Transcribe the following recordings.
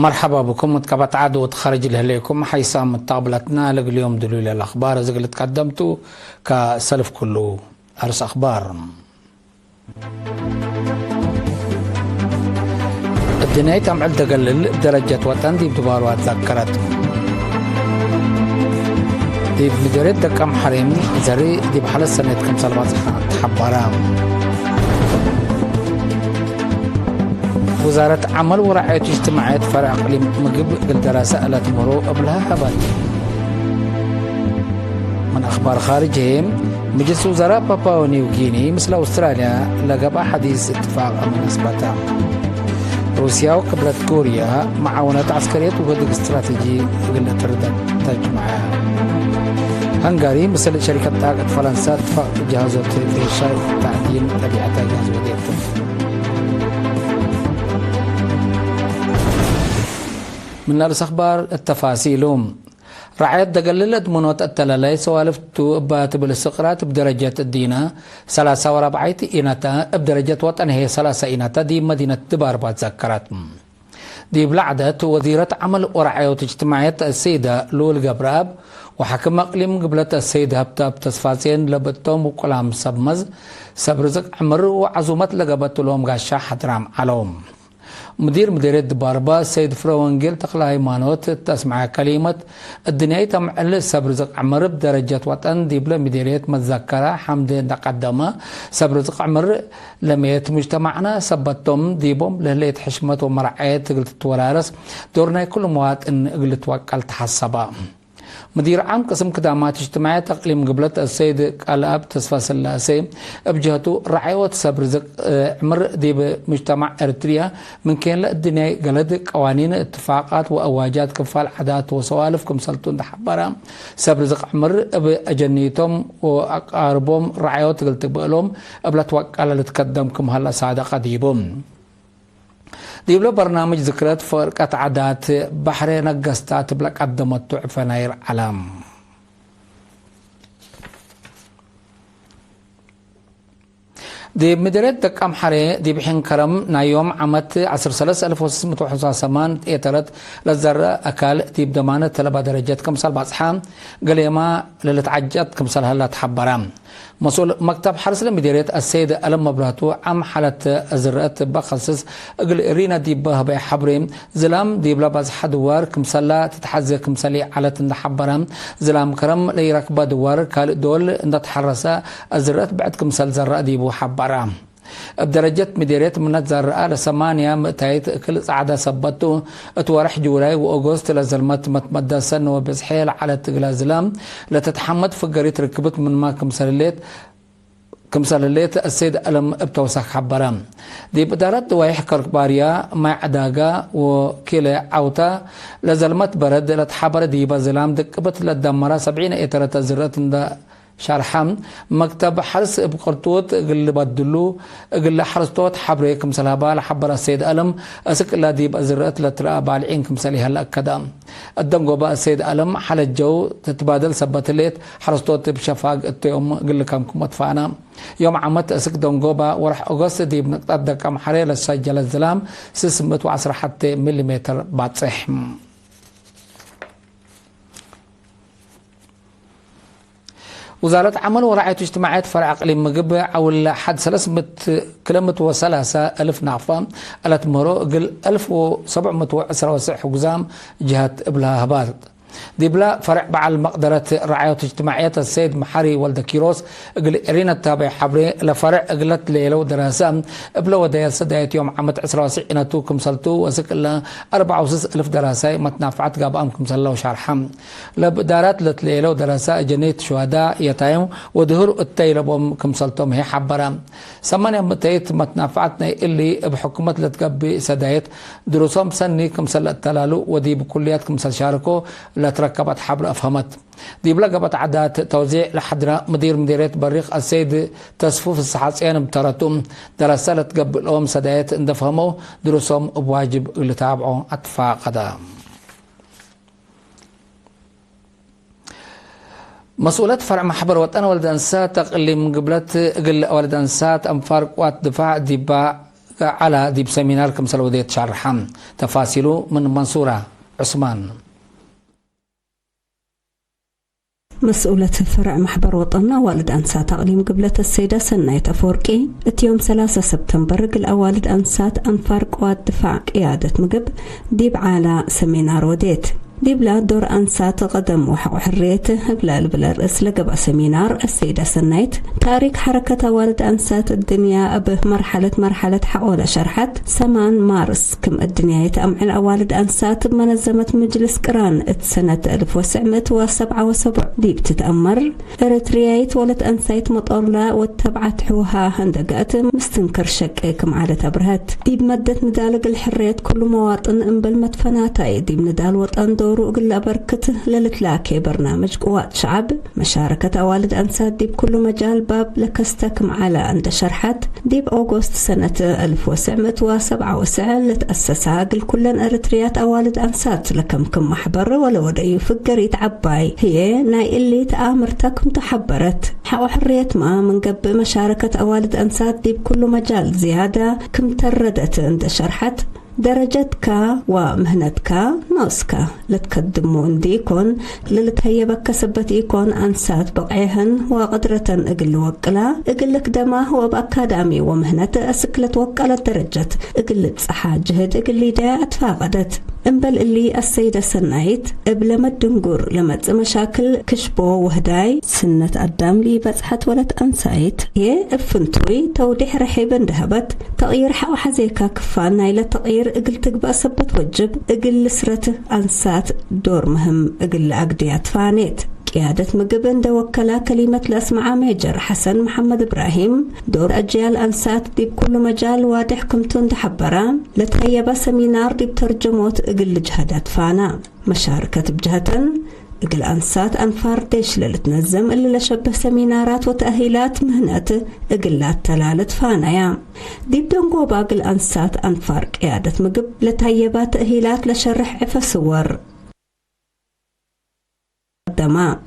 مرحبا بكم متكبت عاد وتخرج لهليكم حيسام طابلتنا اليوم دليل الأخبار زي اللي تقدمتوا كسلف كله أرس أخبار. الدنيا تعمل تقلل درجة وطن دي بدبارات ذكرت دي بدريد كم حريم زري دي بحال السنة كم صلبات تحبرام. وزارة عمل ورعاية اجتماعات فرع اقليم مقب الدراسة ألا تمروا قبلها هبل. من أخبار خارجهم مجلس وزراء باباو نيو غيني مثل أستراليا لقب حديث اتفاق مناسبتها. روسيا وقبلت كوريا معاونات عسكرية وغدق استراتيجي قلة ردت تجمعها. هنغاري مثل شركة طاقة فرنسا اتفاق جهازات الإرشاد تعديل طبيعة جهاز وديته. من الأخبار التفاصيلهم رعاية دقللت منوط التلالي سوالف بات بالاستقرات بدرجة الدينة 43 إنتا بدرجة وطن هي 3 إنتا دي مدينة دبار باتذكرت دي بلعدت وزيرة عمل ورعاية اجتماعية السيدة لول قبراب وحكم اقليم قبلة السيدة هبتاب تصفاسين لبتهم وكلام سبمز سبرزق عمر وعزومات لقبت لهم قاشا حدرام علوم. مديرية دباربا سيد فروانجيل تقلع هيمانوت تسمع كلمة الدنيا تمعل سبرزق عمر بدرجة وطن ديبلا مديرية متذكرة حمد تقدمة سبرزق عمر لميت مجتمعنا سبتهم ديبهم لهلية حشمة ومرعية قلت تورارس دورنا كل مواد ان قلت وكال تحسبا. مدير عام قسم خدمات اجتماعية تقليم قبلة السيد قلاب تصفى سلاسي بجهته رعاية سبرزق عمر دي بمجتمع اريتريا من كان الدنيا قلد قوانين اتفاقات واواجات كفال عادات وسوالف كمسلتون تحبرا سبرزق عمر باجنيتهم واقاربهم رعاية قلت بقلهم قبل توقع لتقدمكم هلا صادقة ديبهم. ديبلو برنامج ذكرت فرقة عادات بحرين قستات بلك قدمت فناير علام. دي مديرية دك أمحري دي بحين كرم نايوم عمت 13658 اعترت للزر أكال دي بدمانة 3 درجات كمسال باصحام قليما للتعجت كمسال هلا تحبرام. مسؤول مكتب حرس المديرية السيد ألم مبرهتو عم حالة الزرقات بخصص اقل رينا دي بها حبرين زلام دي بلا بازح دوار كمسلا تتحزي كمسالي على تنحبرام زلام كرم لي ركبة دوار كال دول ان تحرسا الزرقات بعد كمسال زرق دي بو حبرام. بدرجة مديرية منت زرقاء لثمانية مئتايت كل صعدة سبتو اتوارح جولاي واغوست لزلمت متمدى سن وبزحيل على تقلازلام لتتحمد فقريت ركبت من ما كمسالليت السيد ألم ابتوسخ حبرام دي بدارت وايح كركباريا مع عداقة وكيلة عوتا لزلمت برد لتحبر دي بزلام دكبت للدمرة 70 اترت زرت شرحم مكتب حرس بقرطوت قل بدلو قل حرستوت حبريكم سلابال حبر السيد ألم أسك لا ديب أزرقت لترى بالعينكم سليها الأكدام الدنقو بقى السيد ألم حال الجو تتبادل سبت الليت حرستوت بشفاق التيوم قل لكمكم ادفعنا يوم عمت أسك دنقو بقى ورح أغسط ديب نقطة كم حريل السجل الزلام 610 حتى مليمتر باتصحم. وزارة عمل ورعاية اجتماعات فرع اقليم مقب حول حد 300 كيلومتر و3 ألف نعفة ألا تمرو قل 1719 حجزام جهة ابلها هبارد دي بلا فرع بعل مقدرة رعاية اجتماعيات السيد محاري والد كيروس قل ارينا التابع حبري لفرع قلت ليلو دراسة ابلا ودياسة دايت يوم عمت 29 انتو كمسلتو وسك الا 64 ألف دراسة متنافعات قاب كمسلو شارحم لبدارات لتليلو دراسة جنيت شهداء يتايم ودهور التايلبهم كمسلتهم هي حبرا 8 متايت متنافعاتنا اللي بحكومة لتقبي سدايت دروسهم سني كمسل التلالو ودي بكليات كمسل شاركو لا تركبت حبر أفهمت دي بلقبت عادات توزيع لحضرة مديرية بريق السيد تصفوف الصحاسيان بترتم دراسة تقبلهم سدايت اندفهموا دروسهم بواجب اللي تابعوا أطفاء قدام. مسؤولات فرع محبر وطن ولد أنسات اللي من قبلت قل ولد أنسات أنفار قوات دفاع دفاع على ديب سمينار كمسل وديت شرحم تفاصيله من منصورة عثمان. مسؤولة فرع محبر وطننا والد أنسات أقليم قبلة السيدة سنايت أفورقي يوم 3 سبتمبر قل أوالد أنسات أنفار قوات دفاع قيادة مقب ديب على سمينار وديت دي بلا دور أنسات قدم وحق حريته بلا الرئيس لقب سمينار السيدة سنايت تاريخ حركة والد أنسات الدنيا أبه مرحلة حقولة شرحت 8 مارس كم الدنيا يتأمعن أوالد أنسات بمنظمة مجلس قران سنة 1977 دي بتتأمر إريتريايت ولد أنسات مطولة واتبعت حوها هندقات مستنكر شكيكم على تبرهت دي بمدة ندالق الحرية كل مواطن انبل مدفناتاي دي بندال وطن وقل بركته للتلاكي برنامج قوات شعب مشاركة أوالد أنسات دي بكل مجال باب لكستكم على عند شرحت دي بأغسطس سنة 1977 لتأسسها قل كلن أريتريات أوالد أنسات لكم كم محبر ولا ودي فقر يتعباي هي ناي اللي تآمرتكم تحبرت حق حرية ما من قب مشاركة أوالد أنسات دي بكل مجال زيادة كم تردت عند شرحت درجتك ومهنتك ناسك لتقدمون ديكون للتهيبك كسبت يكون أنسات بقعيهن وقدرة اقل وقلا اقلك دماه وبأكادامي ومهنة اسكلت وقلت درجة اقلت صحا جهد اقلي دا اتفاقدت انبل اللي السيدة سنايت ابل مدنقور لما مشاكل كشبو وهداي سنة قدام لي بصحت ولد أنسايت هي افنتوي توديح رحيبا دهبت تغيير حق حزيكا كفانا الى تغيير اقل تقبأ سبت وجب اقل سرته أنسات دور مهم اقل عقديات فانيت قيادة مقبن دوكلا كلمة الأسماء ميجر حسن محمد إبراهيم دور أجيال أنسات دي بكل مجال واضح كمتون تحبرا لتهيبا سمينار دي بترجموت اقل جهدات فانا مشاركة بجهة اقل أنسات أنفار ديش لتنظم اللي لشبه سمينارات وتأهيلات مهنات اقلات تلالت فانايا دي بدون قوبا اقل أنسات أنفار قيادة مقب لتهيبا تأهيلات لشرح عفا صور الدماء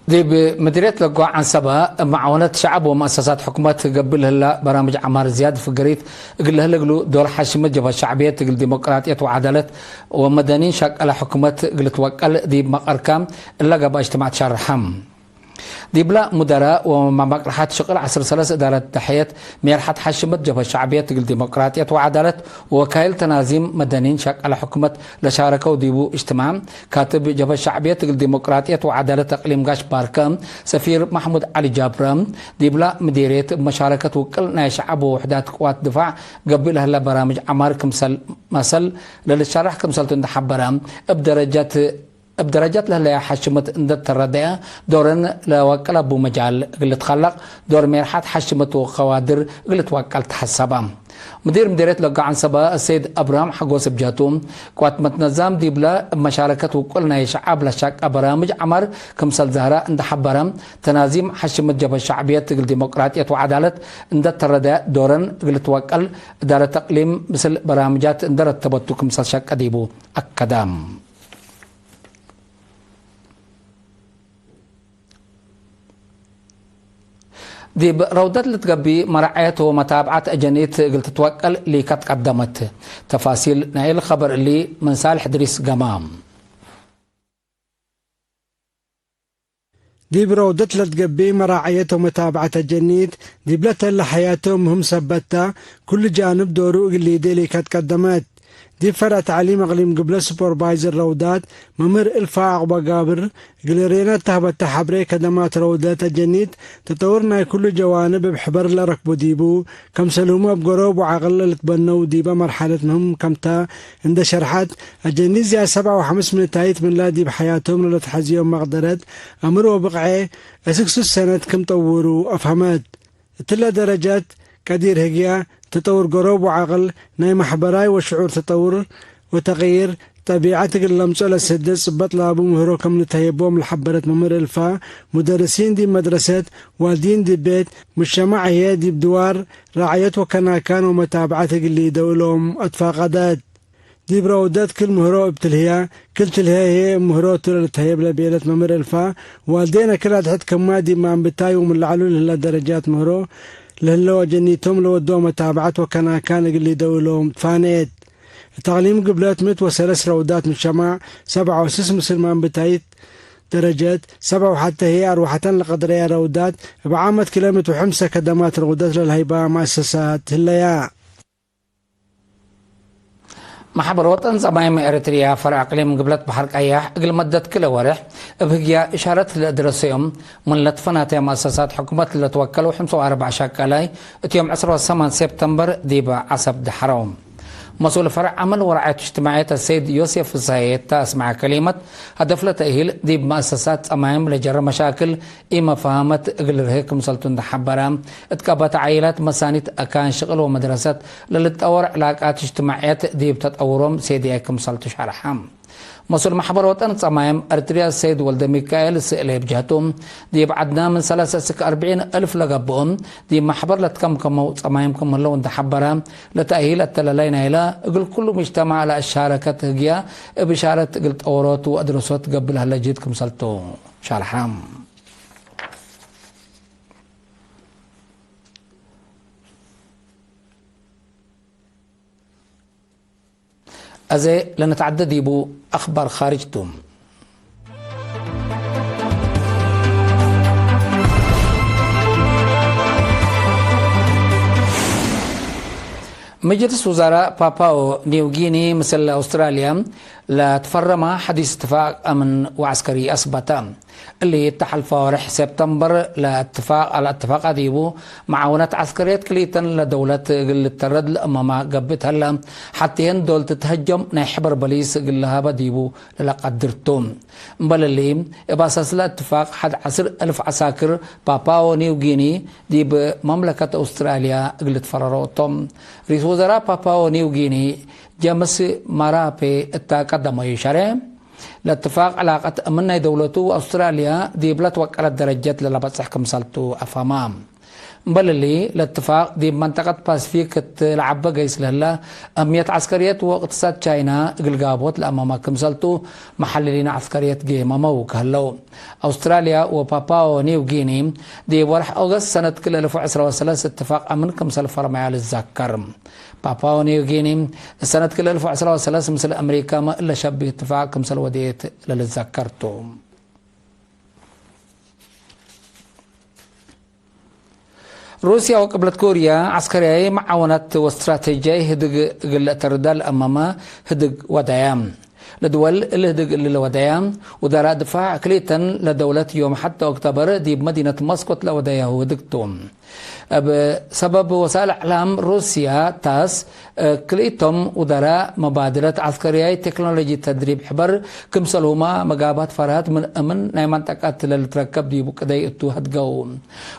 دي بمديرية لقوا عن سبا معاونة شعب ومؤسسات حكومات قبل هلا برامج عمار زياد في قريت قل هلا قلوا دور حاشمة جبهة شعبية قل ديمقراطية وعدالة ومدنيين شاك على حكومات قل توكل دي مقركام إلا قبل اجتماع شرحم دي بلا مدراء ومع مقرحات شغل عصر 3 إدارة تحية ميرحة حشمة جبهة شعبية تقل ديمقراطية وعدالة ووكايل تنازيم مدنيين شاك على حكومة لشاركة وديبو اجتماع كاتب جبهة شعبية تقل ديمقراطية وعدالة اقليم غاش باركام سفير محمود علي جابرام دي بلا مديرية مشاركة وكل ناي شعب ووحدات قوات دفاع قبل هلا برامج عمار كمسل مسل للشرح كمسل تندحبرام بدرجات لها حشمت اندت الرداء دورن لوكل ابو مجال قلت خلق دور ميرحات حشمت وخوادر قلت وكلت حسابا مديرية لقى عن سبا السيد ابراهيم حقوس بجاتوم قوات متنظم دي بلا مشاركة وكلنا شعب لشاك برامج عمر كمسل زهراء اند حبرم تنازيم حشمت جبهة شعبية تقل ديمقراطية وعدالة اندت الرداء دورن قلت وكل ادارة تقليم مثل برامجات اندرت تبتو كمسل شاك اديبو اكدام دي روضات لتقبي مرعية ومتابعة أجنيت قلت توكل اللي قدمت تفاصيل نايل الخبر اللي من صالح دريس قمام دي برودت لتقبي مراعية ومتابعة الجنيد دي بلتا لحياتهم هم سبتا كل جانب دورو اللي دي قدمت دي فرع تعليم اقليم قبل سوبرفايزر رودات ممر الفاق بقابر قلرينا تهبت حبري كدمات رودات الجنيد تطورنا كل جوانب بحبر لركبو ديبو كم سلومة بقروب وعقل لتبنو ديبا مرحلة مهم كمتا عند شرحات الجنيد زي 7.5 من تايت من لا دي بحياتهم لتحزيهم مقدرات امروا بقعي اسكسو السنة كم طوروا افهمات تلا درجات كدير هجيا تطور قروب وعقل ناي محبراي وشعور تطور وتغيير طبيعة اللمسولة السدس صبت لابو مهرو كم نتهيبوهم لحبرة ممر الفا مدرسين دي مدرسات والدين دي بيت مجتمع هي دي بدوار رعاية وكناكان ومتابعة اللي دولهم اتفاقدات دي برودات كل مهرو ابتلهيا كل تلهيا هي مهرو تلتهيا بلا بيلت ممر الفا والدينا كلها تحت كمادي ما بتاي ومن العلول هلا درجات مهرو لهلو جنيتهم لو ودوا متابعات كان اللي دولهم فانيت تعليم قبلات مت وسلس رودات من شماع 7 وسس مسلمان بتايت درجات 7 وحتى هي أروحة لقدرية رودات بعامة كيلومتر وحمسة كدمات رودات للهيبة مؤسسات هليا محبر وطن زمايم إريتريا فرع أقليم قبلت بحر قياح أقل مدة كل ورح بهجيا إشارة لدرسيهم من لطفنات مؤسسات حكومة اللي توكلوا 5 شكالاي اتيوم 10 سبتمبر ديبا عصب دحروم مسؤول فرع عمل ورعاية اجتماعية السيد يوسف الزايد تسمع كلمة هدف لتأهيل ديب مؤسسات أمام لجر مشاكل إما فهمت أقل رهيك مسلطون دحبرام اتكابت عائلات مسانيت أكان شغل ومدرسات للتأور علاقات اجتماعيات ديب تتأورهم سيدي أيكم مسلطو شارحام مسؤول محبر وطن صمايم أرتريا السيد ولد ميكائيل سئلي بجهتهم دي بعدنا من 43 ألف لقبهم دي محبر لتكمكمو صمايمكم هلو انت حبرا لتأهيل التلالين إلى قل كل مجتمع على الشاركة هجيا بشارة قلت أوروت وأدرسوت قبل هلا جيتكم سلطو شارحام أزي لنتعدد يبو أخبار خارجتم مجلس وزراء باباو نيوغيني مثل أستراليا لا تفرم حديث اتفاق أمن وعسكري أثبت اللي يتحل فارح سبتمبر لاتفاق على اتفاق ديبو معاونات عسكريات كليتا لدولة الترد الأمامة قبت هلا حتى ين دولة تهجم نحبر بليس قلها بديبو لقدرتم بل اللي باساس الاتفاق حد 10,000 عساكر باباو نيوغيني ديب مملكة أستراليا قلت فرروتم رئيس وزراء باباو نيوغيني جامس مرابي التقدم يشارع الاتفاق علاقة أمننا دولته أستراليا دي بلات وكالة درجات للبس حكم سالتو أفامام بل اللي الاتفاق دي منطقة باسفيك العبة قيس لهلا أمنية عسكريات واقتصاد تشاينا قلقابوت لأمام كمسالتو محللين عسكريات جيما موك هلو أستراليا وباباو نيو غيني دي ورح أغسطس سنة كل 2013 اتفاق أمن كمسال فرمايا للذكر باباو نيو غيني سنة كل 2013 مثل أمريكا ما إلا شبه اتفاق كمسال وديت للذكرتو روسيا وقبلت كوريا عسكرية معاونات واستراتيجية هدق قلة الردال أمامها هدق ودايام لدول اللي هدق اللي ودايام ودراء دفاع كليتا لدولة يوم حتى أكتوبر دي بمدينة مسقط لودايا هدقتهم بسبب وسائل إعلام روسيا تاس كليتهم ودراء مبادرة عسكرية تكنولوجيا تدريب حبر كمسلهما مقابات فرات من أمن نايمان تقات للتركب دي بكداي اتو هدقو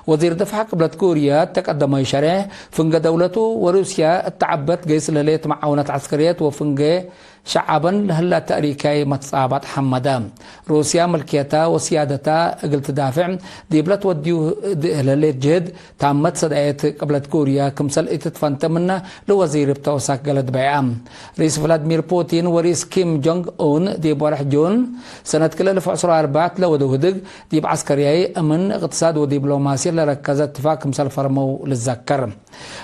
وزير دفاع قبلت كوريا تقدم يشارع فنجا دولته وروسيا التعبت قيس لليت معاونات عسكريات وفنجا شعبا لهلا تأريكاي متصابات حمدا روسيا ملكيتها وسيادتها قلت دافع ديبلت وديو لليت جهد تامت صدقيت قبلت كوريا كمسل اتتفنت منا لوزير بتوساك قلت بيعام رئيس فلاديمير بوتين ورئيس كيم جونغ اون ديب ورح جون سنة كل 2004 لودو هدق ديب عسكرياي امن اقتصاد ودبلوماسيا لركزت اتفاق كمسل فرمو للذكر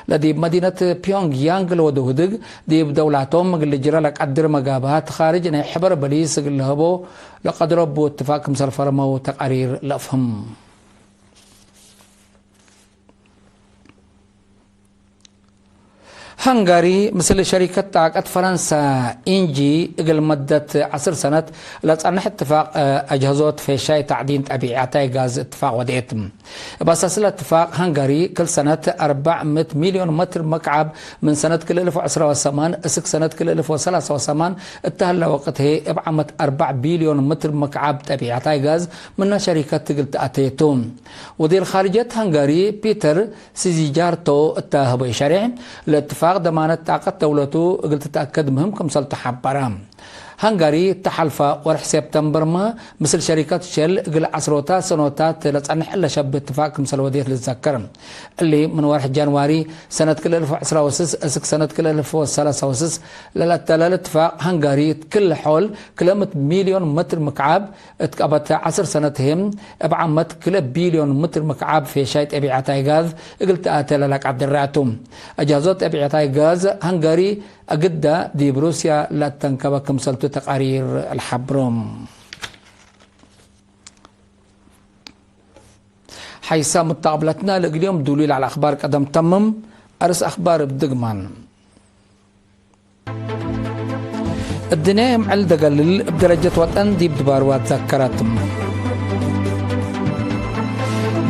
لديب مدينة بيونغ يانغ لودو هدق ديب دولاتهم اللي جرى لك قدر مقابات خارج حبر بليس قلهبو لقد ربوا اتفاق كمسل فرمو تقارير لأفهم هنغاري مثل شركة طاقة فرنسا إنجي قبل مدة 10 سنة لتصنح اتفاق أجهزات في شاي تعدين طبيعتي غاز اتفاق وديتم بأساس الاتفاق هنغاري كل سنة 400 مليون متر مكعب من سنة كل 2018 اسك سنة كل 2023 اتهلا وقتها ابعمت 4 بليون متر مكعب طبيعتي غاز من شركة قلت أتيتوم ودير خارجية هنغاري بيتر سيزيجارتو اتهب شرع الاتفاق ضمانة طاقة دولته قلت تأكد مهم كمسل تحبرام هنغاري تحالفا ورح سبتمبر ما مثل شركات شل قل عصروتا سنوتات لتصنح إلا شاب اتفاق كمسل وديت للذكر اللي من ورح جانواري سنة كل 1910 أسك سنة كل 1933 للتلال اتفاق هنغاري كل حول كلمة مليون متر مكعب اتقبت 10 سنتهم بعمت كل بليون متر مكعب في شايت أبيعتاي غاز قلت آتل لك عبد الراتم أجازات أبيعتاي غاز هنغاري أجدة دي بروسيا لا تنكبك كمسلتو تقارير الحبروم حيث متقابلتنا اليوم دليل على أخبار قدم تمم أرس أخبار بدقمان الدنيا معل دقلل بدرجة وطن دي بدباروات ذكراتم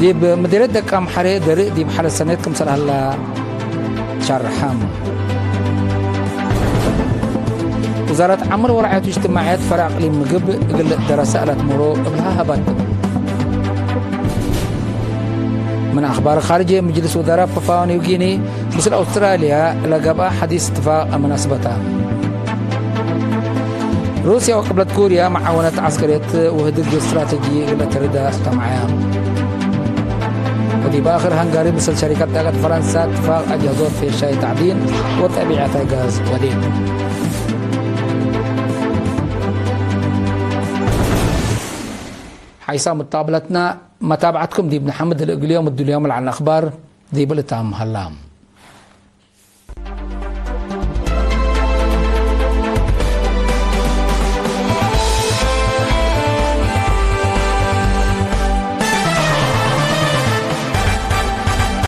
دي بمديرة دقام حري درق دي بحال السنة كمسل هلا شرحام وزارة عمل ورعاية اجتماعيات فرع اقليم مقب قل دراسة على تمرو قبلها هبط من اخبار خارجية مجلس وزراء باباو نيو غيني مثل استراليا لقبا حديث اتفاق مناسبتها روسيا وقبلت كوريا معاونة عسكرية وهدد استراتيجي قل تريد اجتماعية ودي باخر هنغاري مثل شركة طاقة فرنسا اتفاق اجازات في شاي تعدين وتبيعة غاز ودين حيث متابعتنا متابعتكم دي ابن حمد اليوم على الأخبار دي بلتام هلام